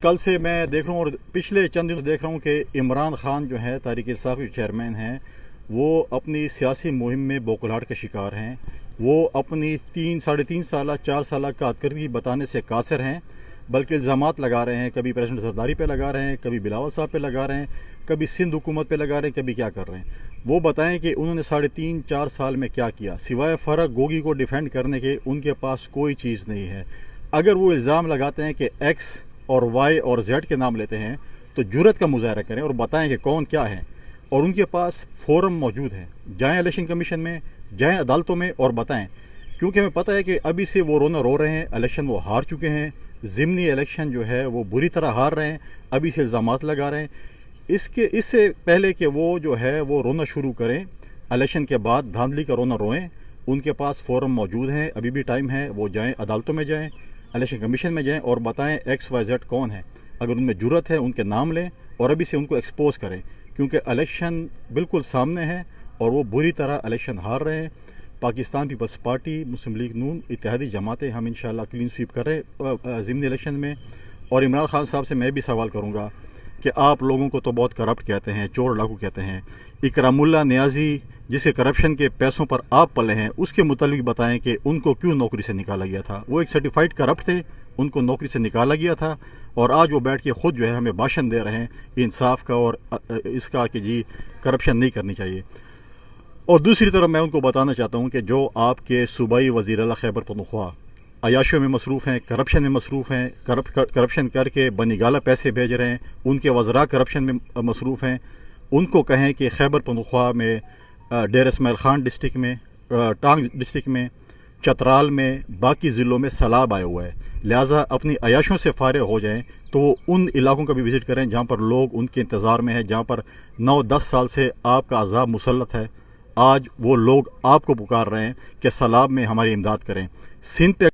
کل سے میں دیکھ رہا ہوں اور پچھلے چند دنوں دیکھ رہا ہوں کہ عمران خان جو ہے تحریک انصاف کے چیئرمین ہیں، وہ اپنی سیاسی مہم میں بوکھلاہٹ کا شکار ہیں۔ وہ اپنی 3 سالہ 4 سالہ کارکردگی بتانے سے قاصر ہیں، بلکہ الزامات لگا رہے ہیں۔ کبھی پریزیڈنٹ زرداری پہ لگا رہے ہیں، کبھی بلاول صاحب پہ لگا رہے ہیں، کبھی سندھ حکومت پہ لگا رہے ہیں، کبھی کیا کر رہے ہیں۔ وہ بتائیں کہ انہوں نے 3.5-4 سال میں کیا کیا، سوائے فرق گوگی کو ڈیفینڈ کرنے کے ان کے پاس کوئی چیز نہیں ہے۔ اگر وہ الزام لگاتے ہیں کہ ایکس اور وائی اور زیڈ کے نام لیتے ہیں تو جرت کا مظاہرہ کریں اور بتائیں کہ کون کیا ہے، اور ان کے پاس فورم موجود ہیں۔ جائیں الیکشن کمیشن میں، جائیں عدالتوں میں اور بتائیں، کیونکہ ہمیں پتہ ہے کہ ابھی سے وہ رونا رو رہے ہیں۔ الیکشن وہ ہار چکے ہیں، ضمنی الیکشن جو ہے وہ بری طرح ہار رہے ہیں، ابھی سے الزامات لگا رہے ہیں۔ اس سے پہلے کہ وہ جو ہے وہ رونا شروع کریں، الیکشن کے بعد دھاندلی کا رونا روئیں۔ ان کے پاس فورم موجود ہیں، ابھی بھی ٹائم ہے، وہ جائیں عدالتوں میں، جائیں الیکشن کمیشن میں، جائیں اور بتائیں ایکس وائی زیڈ کون ہے۔ اگر ان میں جرت ہے ان کے نام لیں اور ابھی سے ان کو ایکسپوز کریں، کیونکہ الیکشن بالکل سامنے ہے اور وہ بری طرح الیکشن ہار رہے ہیں۔ پاکستان پیپلز پارٹی، مسلم لیگ نون، اتحادی جماعتیں، ہم انشاءاللہ کلین سویپ کر رہے ہیں ضمنی الیکشن میں۔ اور عمران خان صاحب سے میں بھی سوال کروں گا کہ آپ لوگوں کو تو بہت کرپٹ کہتے ہیں، چور ڈاکو کہتے ہیں۔ اکرام اللہ نیازی جس کے کرپشن کے پیسوں پر آپ پلے ہیں، اس کے متعلق بتائیں کہ ان کو کیوں نوکری سے نکالا گیا تھا۔ وہ ایک سرٹیفائیڈ کرپٹ تھے، ان کو نوکری سے نکالا گیا تھا، اور آج وہ بیٹھ کے خود جو ہے ہمیں بھاشن دے رہے ہیں انصاف کا اور اس کا کہ جی کرپشن نہیں کرنی چاہیے۔ اور دوسری طرف میں ان کو بتانا چاہتا ہوں کہ جو آپ کے صوبائی وزیر اعلیٰ خیبر پختونخوا عیاشیوں میں مصروف ہیں، کرپشن میں مصروف ہیں، کرپشن کر کے بنگالہ پیسے بھیج رہے ہیں، ان کے وزراء کرپشن میں مصروف ہیں، ان کو کہیں کہ خیبر پختونخوا میں ڈیر اسماعیل خان ڈسٹرکٹ میں، ٹانگ ڈسٹرکٹ میں، چترال میں، باقی ضلعوں میں سیلاب آیا ہوا ہے، لہٰذا اپنی عیاشوں سے فارغ ہو جائیں تو وہ ان علاقوں کا بھی وزٹ کریں جہاں پر لوگ ان کے انتظار میں ہیں، جہاں پر 9-10 سال سے آپ کا عذاب مسلط ہے۔ آج وہ لوگ آپ کو پکار رہے ہیں کہ سیلاب میں ہماری امداد کریں۔ سندھ پہ